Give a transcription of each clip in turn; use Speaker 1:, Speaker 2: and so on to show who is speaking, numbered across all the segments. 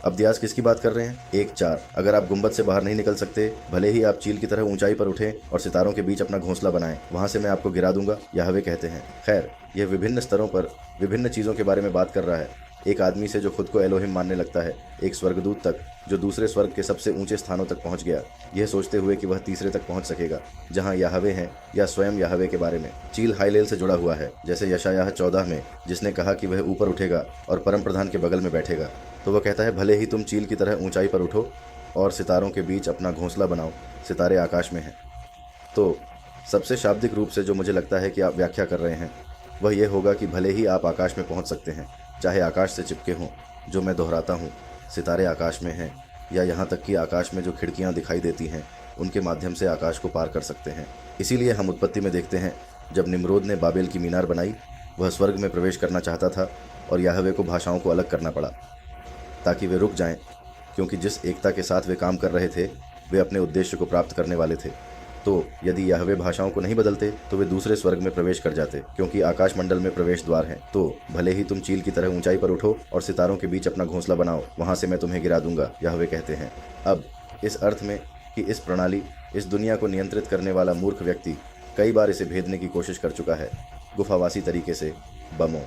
Speaker 1: अब्दियास किसकी बात कर रहे हैं? 1-4। अगर आप गुंबद से बाहर नहीं निकल सकते, भले ही आप चील की तरह ऊंचाई पर उठें और सितारों के बीच अपना घोंसला बनाएं, वहां से मैं आपको गिरा दूंगा, याहवे कहते हैं। खैर, यह विभिन्न स्तरों पर विभिन्न चीजों के बारे में बात कर रहा है। एक आदमी से जो खुद को एलोहिम मानने लगता है, एक स्वर्गदूत तक जो दूसरे स्वर्ग के सबसे ऊंचे स्थानों तक पहुंच गया, यह सोचते हुए कि वह तीसरे तक पहुंच सकेगा जहां याहवे हैं, या स्वयं याहवे के बारे में। चील हाइलेल से जुड़ा हुआ है, जैसे यशायाह 14 में जिसने कहा कि वह ऊपर उठेगा और परम प्रधान के बगल में बैठेगा। तो वह कहता है, भले ही तुम चील की तरह ऊंचाई पर उठो और सितारों के बीच अपना घोंसला बनाओ, सितारे आकाश में हैं। तो सबसे शाब्दिक रूप से जो मुझे लगता है कि आप व्याख्या कर रहे हैं, वह यह होगा कि भले ही आप आकाश में पहुंच सकते हैं, चाहे आकाश से चिपके हों, जो मैं दोहराता हूँ, सितारे आकाश में हैं, या यहाँ तक कि आकाश में जो खिड़कियाँ दिखाई देती हैं, उनके माध्यम से आकाश को पार कर सकते हैं। इसीलिए हम उत्पत्ति में देखते हैं, जब निम्रोद ने बाबेल की मीनार बनाई, वह स्वर्ग में प्रवेश करना चाहता था और याहवे को भाषाओं को अलग करना पड़ा ताकि वे रुक जाएं, क्योंकि जिस एकता के साथ वे काम कर रहे थे, वे अपने उद्देश्य को प्राप्त करने वाले थे। तो यदि याहवे भाषाओं को नहीं बदलते तो वे दूसरे स्वर्ग में प्रवेश कर जाते, क्योंकि आकाश मंडल में प्रवेश द्वार है। तो भले ही तुम चील की तरह ऊंचाई पर उठो और सितारों के बीच अपना घोंसला बनाओ, वहां से मैं तुम्हें गिरा दूंगा, याहवे कहते हैं। अब इस अर्थ में कि इस प्रणाली, इस दुनिया को नियंत्रित करने वाला मूर्ख व्यक्ति कई बार इसे भेदने की कोशिश कर चुका है, गुफावासी तरीके से, बमों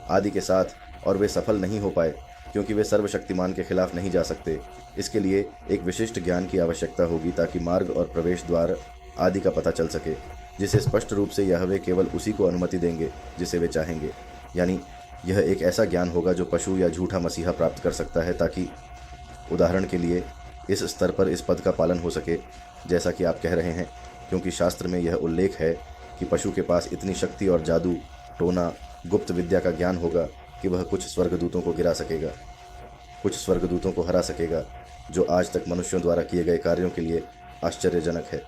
Speaker 1: आदि के साथ, और वे सफल नहीं हो पाए, क्योंकि वे सर्वशक्तिमान के खिलाफ नहीं जा सकते। इसके लिए एक विशिष्ट ज्ञान की आवश्यकता होगी ताकि मार्ग और प्रवेश द्वार आदि का पता चल सके, जिसे स्पष्ट रूप से याहवे केवल उसी को अनुमति देंगे जिसे वे चाहेंगे। यानी यह एक ऐसा ज्ञान होगा जो पशु या झूठा मसीहा प्राप्त कर सकता है, ताकि उदाहरण के लिए इस स्तर पर इस पद का पालन हो सके जैसा कि आप कह रहे हैं, क्योंकि शास्त्र में यह उल्लेख है कि पशु के पास इतनी शक्ति और जादू, टोना, गुप्त विद्या का ज्ञान होगा कि वह कुछ स्वर्गदूतों को गिरा सकेगा, कुछ स्वर्गदूतों को हरा सकेगा, जो आज तक मनुष्यों द्वारा किए गए कार्यों के लिए आश्चर्यजनक है।